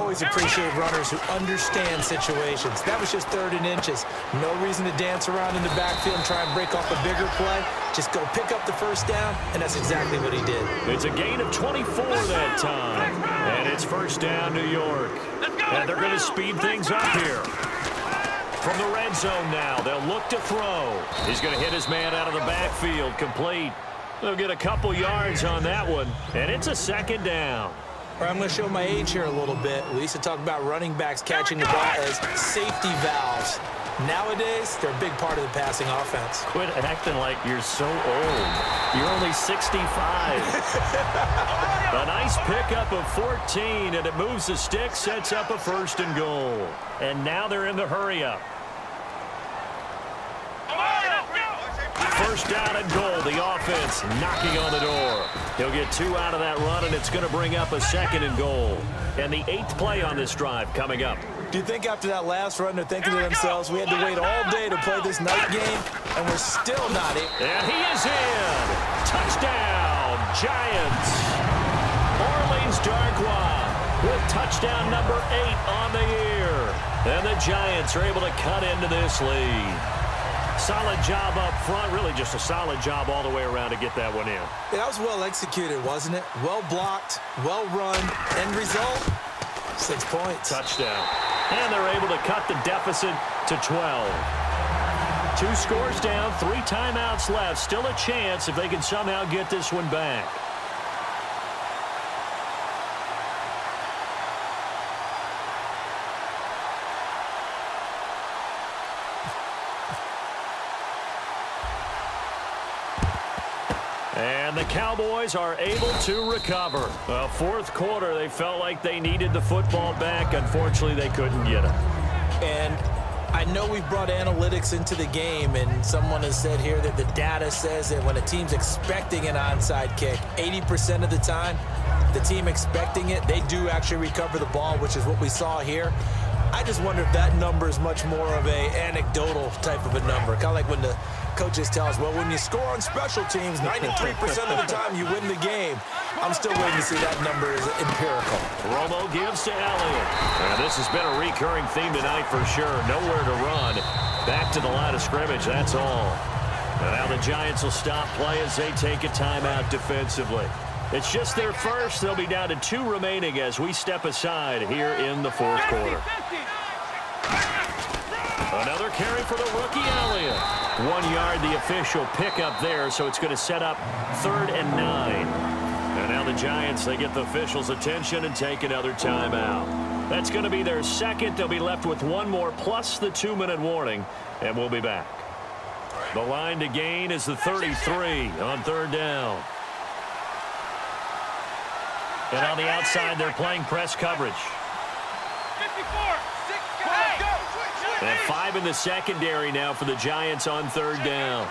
always appreciate runners who understand situations. That was just 3rd and inches. No reason to dance around in the backfield and try and break off a bigger play. Just go pick up the first down, and that's exactly what he did. It's a gain of 24 that time. And it's first down, New York. And they're going to speed things up here. From the red zone now, they'll look to throw. He's going to hit his man out of the backfield, complete. They'll get a couple yards on that one, and it's a 2nd down. I'm going to show my age here a little bit. We used to talk about running backs catching the ball as safety valves. Nowadays, they're a big part of the passing offense. Quit acting like you're so old. You're only 65. A nice pickup of 14, and it moves the stick, sets up a 1st and goal. And now they're in the hurry-up. First down and goal, the offense knocking on the door. He'll get 2 out of that run, and it's going to bring up a 2nd and goal. And the 8th play on this drive coming up. Do you think after that last run they're thinking to themselves, we had to wait all day to play this night game, and we're still not in? And he is in. Touchdown, Giants. Orleans Darkwa with touchdown number 8 on the year. And the Giants are able to cut into this lead. Solid job up front, really just a solid job all the way around to get that one in. Yeah, that was well executed, wasn't it? Well blocked, well run, end result, 6 points. Touchdown. And they're able to cut the deficit to 12. 2 scores down, 3 timeouts left. Still a chance if they can somehow get this one back. And the Cowboys are able to recover. Well, 4th quarter, they felt like they needed the football back. Unfortunately, they couldn't get it. And I know we've brought analytics into the game, and someone has said here that the data says that when a team's expecting an onside kick, 80% of the time, the team expecting it, they do actually recover the ball, which is what we saw here. I just wonder if that number is much more of a anecdotal type of a number. Kind of like when the coaches tell us, well, when you score on special teams, 93% of the time you win the game. I'm still waiting to see that number is empirical. Romo gives to Elliott. And this has been a recurring theme tonight for sure. Nowhere to run. Back to the line of scrimmage, that's all. And now the Giants will stop play as they take a timeout defensively. It's just their first. They'll be down to 2 remaining as we step aside here in the 4th quarter. Another carry for the rookie Elliott. 1 yard, the official pickup there, so it's going to set up 3rd and 9. And now the Giants, they get the officials' attention and take another timeout. That's going to be their 2nd. They'll be left with 1 more plus the 2-minute warning, and we'll be back. The line to gain is the 33 on 3rd down. And on the outside, they're playing press coverage. 54. And 5 in the secondary now for the Giants on 3rd down.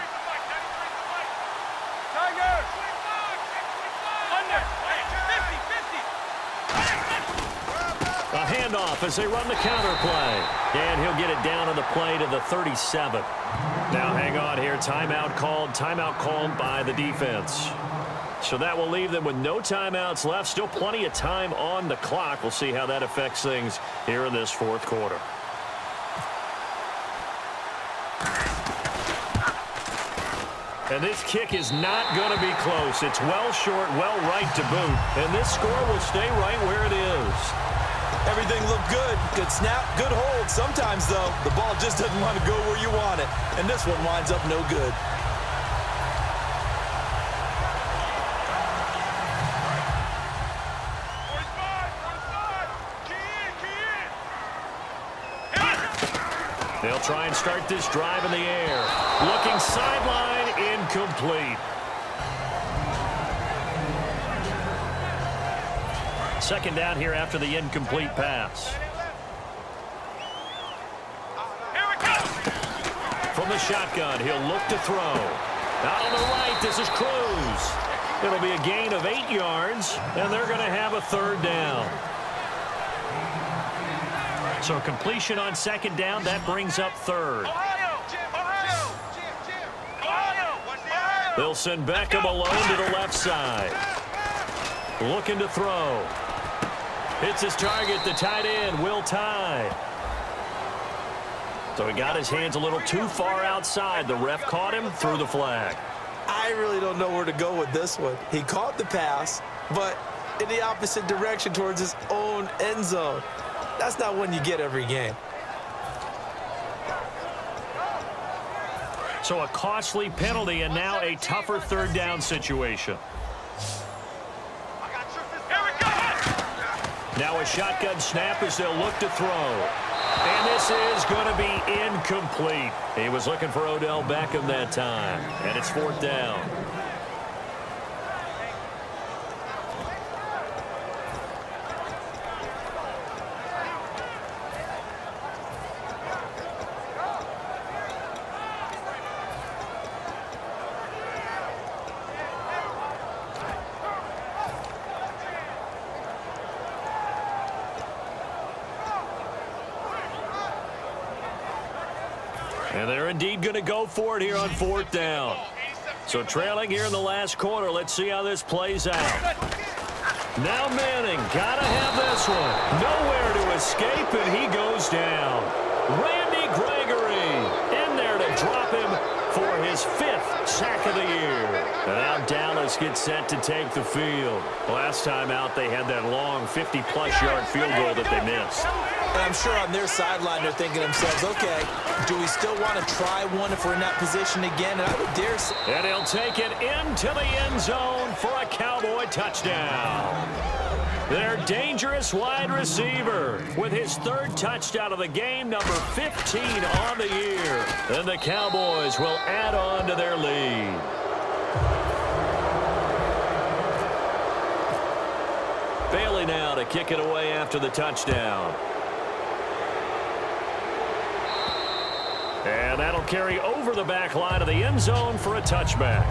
A handoff as they run the counter play. And he'll get it down on the play to the 37. Now hang on here. Timeout called by the defense. So that will leave them with no timeouts left. Still plenty of time on the clock. We'll see how that affects things here in this 4th quarter. And this kick is not going to be close. It's well short, well right to boot. And this score will stay right where it is. Everything looked good. Good snap, good hold. Sometimes, though, the ball just doesn't want to go where you want it. And this one winds up no good. They'll try and start this drive in the air. Looking sideline, incomplete. 2nd down here after the incomplete pass. From the shotgun, he'll look to throw. Out on the right, this is Cruz. It'll be a gain of 8 yards, and they're going to have a 3rd down. So completion on 2nd down, that brings up 3rd. They'll send Beckham alone to the left side. Looking to throw. It's his target, the tight end, Will Tye. So he got his hands a little too far outside. The ref caught him, threw the flag. I really don't know where to go with this one. He caught the pass, but in the opposite direction towards his own end zone. That's not one you get every game. So a costly penalty and now a tougher third down situation. Now a shotgun snap as they'll look to throw. And this is going to be incomplete. He was looking for Odell Beckham that time. And it's fourth down. And they're indeed going to go for it here on fourth down. So trailing here in the last quarter. Let's see how this plays out. Now Manning, got to have this one. Nowhere to escape, and he goes down. Randy Gregory in there to drop him for his 5th sack of the year. And now Dallas gets set to take the field. Last time out, they had that long 50-plus yard field goal that they missed. And I'm sure on their sideline they're thinking to themselves, okay, do we still want to try one if we're in that position again? And I would dare say. And he'll take it into the end zone for a Cowboy touchdown. Their dangerous wide receiver with his 3rd touchdown of the game, number 15 on the year. And the Cowboys will add on to their lead. Bailey now to kick it away after the touchdown. And that'll carry over the back line of the end zone for a touchback.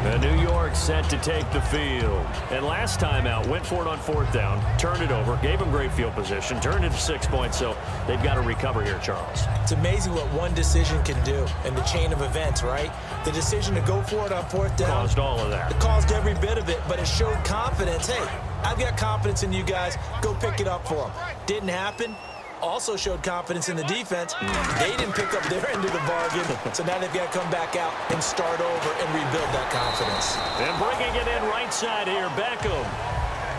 And New York set to take the field. And last time out, went for it on fourth down, turned it over, gave them great field position, turned it to 6 points, so they've got to recover here, Charles. It's amazing what one decision can do in the chain of events, right? The decision to go for it on fourth down. Caused all of that. It caused every bit of it, but it showed confidence. Hey, I've got confidence in you guys. Go pick it up for them. Didn't happen. Also showed confidence in the defense. They didn't pick up their end of the bargain, so now they've got to come back out and start over and rebuild that confidence. And bringing it in right side here, Beckham.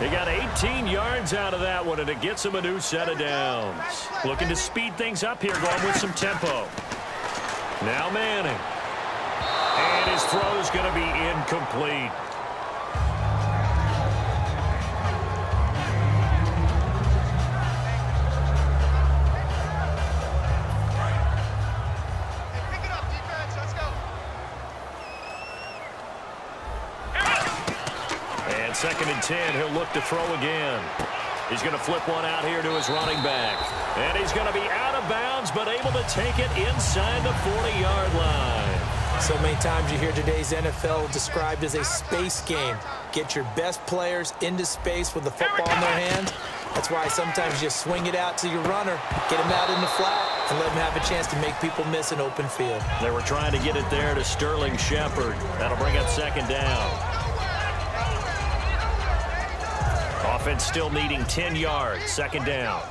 He got 18 yards out of that one, and it gets him a new set of downs. Looking to speed things up here, going with some tempo. Now Manning. And his throw is going to be incomplete. Second and 10, he'll look to throw again. He's going to flip one out here to his running back. And he's going to be out of bounds, but able to take it inside the 40-yard line. So many times you hear today's NFL described as a space game. Get your best players into space with the football in their hands. That's why sometimes you just swing it out to your runner, get him out in the flat, and let him have a chance to make people miss an open field. They were trying to get it there to Sterling Shepard. That'll bring up second down. Offense still needing 10 yards. Second down.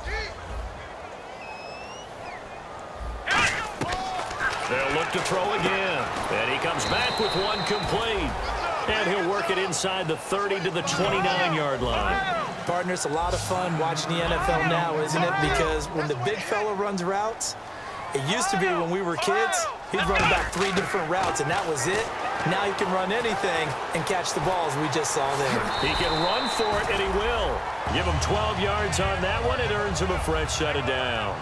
They'll look to throw again. And he comes back with one complete. And he'll work it inside the 30 to the 29-yard line. Partner, it's a lot of fun watching the NFL now, isn't it? Because when the big fella runs routes, it used to be when we were kids, he'd run about 3 different routes, and that was it. Now he can run anything and catch the balls we just saw there. He can run for it, and he will. Give him 12 yards on that one. It earns him a fresh set of downs.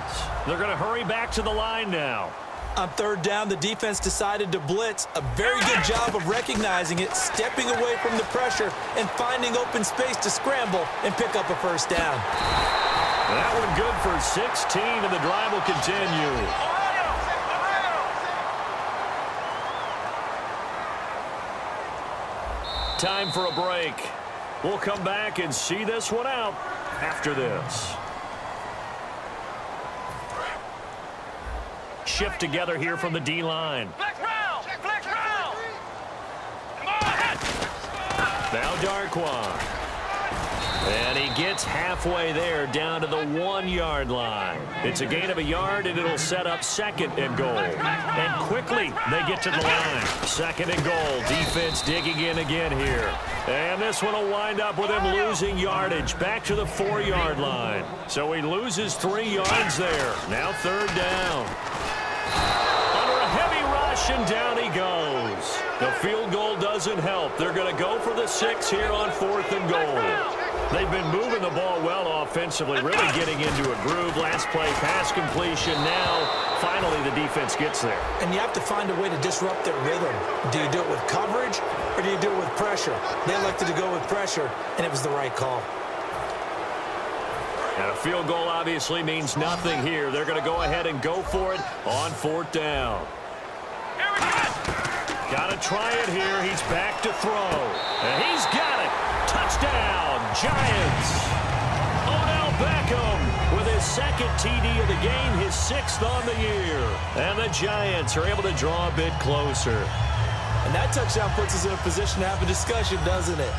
They're going to hurry back to the line now. On third down, the defense decided to blitz. A very good job of recognizing it, stepping away from the pressure, and finding open space to scramble and pick up a first down. That one good for 16, and the drive will continue. Time for a break. We'll come back and see this one out after this. Shift together here from the D-line. Now Darquan. And he gets halfway there down to the 1-yard line. It's a gain of a yard, and it'll set up 2nd and goal. And quickly, they get to the line. 2nd and goal. Defense digging in again here. And this one will wind up with him losing yardage back to the 4-yard line. So he loses 3 yards there. Now 3rd down. Under a heavy rush, and down he goes. The field goal doesn't help. They're going to go for the 6 here on 4th and goal. They've been moving the ball well offensively, really getting into a groove. Last play, pass completion. Now, finally, the defense gets there. And you have to find a way to disrupt their rhythm. Do you do it with coverage, or do you do it with pressure? They elected to go with pressure, and it was the right call. And a field goal obviously means nothing here. They're going to go ahead and go for it on 4th down. Got to try it here. He's back to throw. And he's got it. Touchdown, Giants. Odell Beckham with his 2nd TD of the game, his 6th on the year. And the Giants are able to draw a bit closer. And that touchdown puts us in a position to have a discussion, doesn't it?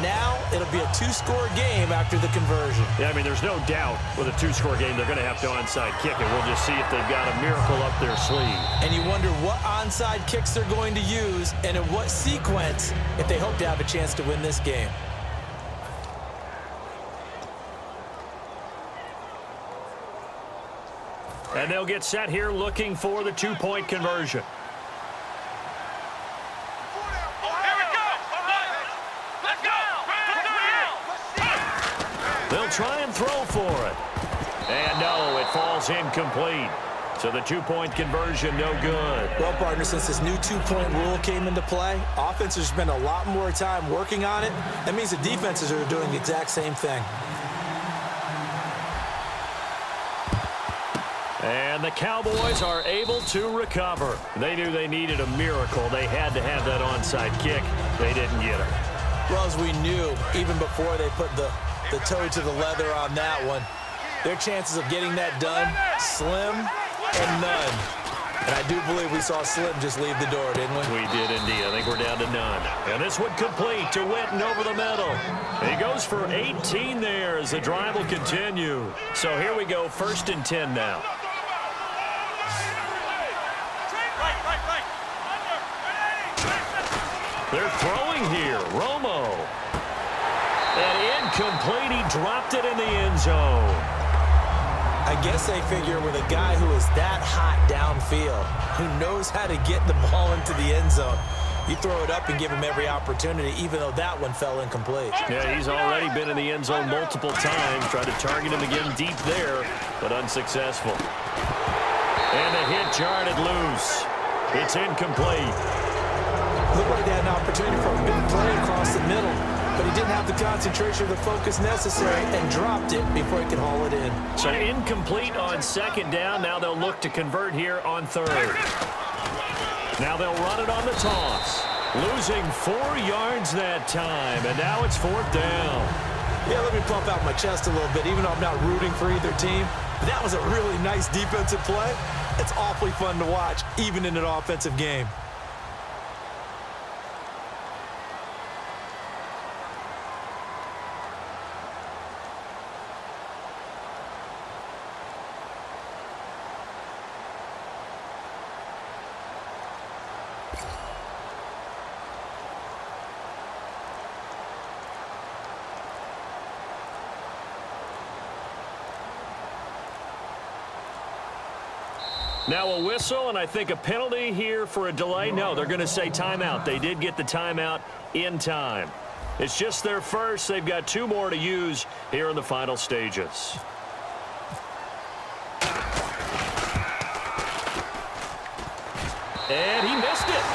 Now it'll be a 2-score game after the conversion. Yeah, I mean, there's no doubt with a 2-score game they're going to have to onside kick it. We'll just see if they've got a miracle up their sleeve. And you wonder what onside kicks they're going to use and in what sequence if they hope to have a chance to win this game. And they'll get set here looking for the 2-point conversion. They'll try and throw for it. And no, it falls incomplete. So the 2-point conversion, no good. Well, partner, since this new 2-point rule came into play, offenses spend a lot more time working on it. That means the defenses are doing the exact same thing. And the Cowboys are able to recover. They knew they needed a miracle. They had to have that onside kick. They didn't get it. Well, as we knew, even before they put the toe to the leather on that one, their chances of getting that done, slim and none. And I do believe we saw Slim just leave the door, didn't we? We did indeed. I think we're down to none. And this one complete to Witten over the middle. He goes for 18 there as the drive will continue. So here we go, 1st and 10 now. They're throwing here. Romo. And incomplete. He dropped it in the end zone. I guess they figure with a guy who is that hot downfield, who knows how to get the ball into the end zone, you throw it up and give him every opportunity, even though that one fell incomplete. Yeah, he's already been in the end zone multiple times. Tried to target him again deep there, but unsuccessful. And the hit jarred it loose. It's incomplete. Looked like they had an opportunity for a big play across the middle, but he didn't have the concentration or the focus necessary and dropped it before he could haul it in. So incomplete on 2nd down. Now they'll look to convert here on 3rd. Now they'll run it on the toss. Losing 4 yards that time, and now it's 4th down. Yeah, let me pump out my chest a little bit, even though I'm not rooting for either team. But that was a really nice defensive play. It's awfully fun to watch, even in an offensive game. Now a whistle, and I think a penalty here for a delay. No, they're going to say timeout. They did get the timeout in time. It's just their first. They've got 2 more to use here in the final stages. And he missed it.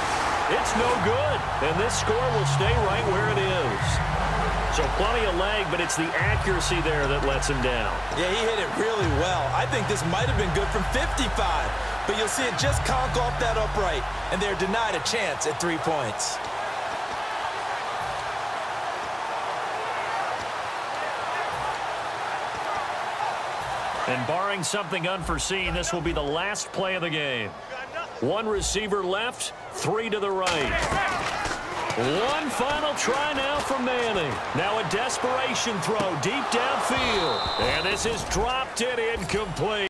It's no good. And this score will stay right where it is. So plenty of leg, but it's the accuracy there that lets him down. Yeah, he hit it really well. I think this might have been good from 55, but you'll see it just conk off that upright, and they're denied a chance at 3 points. And barring something unforeseen, this will be the last play of the game. 1 receiver left, 3 to the right. One final try now for Manning. Now a desperation throw deep downfield. And this is dropped it incomplete.